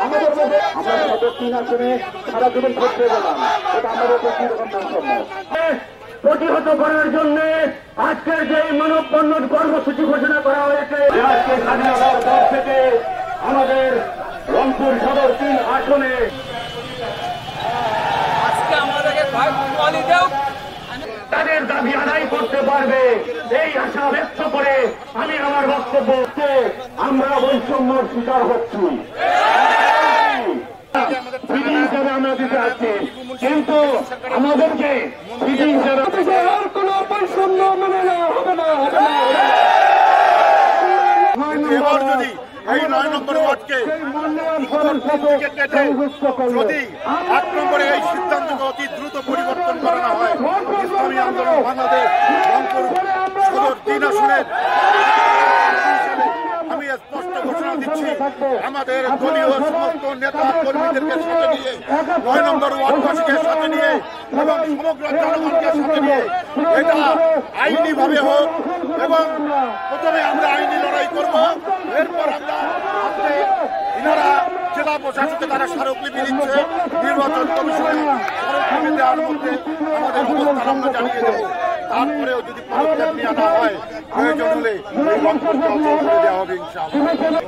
আমাদের মধ্যে আমরা সদর 3 আসনে সারা জীবন করতে গেলাম, এটা আমাদের কিরকম প্রতিহত করার জন্য আজকের যে মানববন্ধন কর্মসূচি ঘোষণা করা হয়েছে। আজকে স্বাধীনতার পর থেকে আমাদের রংপুর সদর 3 আসনে আজকে আমাদেরকে তাদের দাবি আদায় করতে পারবে এই আশা ব্যক্ত করে আমি আমার বক্তব্য আমরা বৈষম্যের শিকার হচ্ছি হিসাবে আমরা দিতে আসছি, কিন্তু আমাদেরকে আর কোন বৈষম্য মেনে নেওয়া হবে না। এবার যদি এই 9 নম্বর ওয়ার্ডকে যদি 8 নম্বরে এই সিদ্ধান্তকে অতি দ্রুত পরিবর্তন করানো হয়, ইসলামী আন্দোলন বাংলাদেশ রংপুর সদর 3 আসনের আমি স্পষ্ট ঘোষণা দিচ্ছি, আমাদের দলীয় সমস্ত নেতা কর্মীদেরকে সাথে নিয়ে 9 নম্বর ওয়ার্ডবাসীকে সাথে নিয়ে এবং সমগ্র জনগণকে সাথে নিয়ে এটা আইনি ভাবে হোক এবং প্রথমে আমরা আইনি লড়াই করব, এরপর আমরা ইনারা জেলা প্রশাসনকে তারা স্মারকলিপি দিচ্ছে, নির্বাচন কমিশনে স্মারকলিপি দেওয়ার মধ্যে আমাদের অবস্থান আমরা জানিয়ে দেবো। তারপরেও যদি পদক্ষেপ নেওয়া না হয়, প্রয়োজন হলে এই রংপুরকে অচল করে দেওয়া হবে ইনশাআল্লাহ।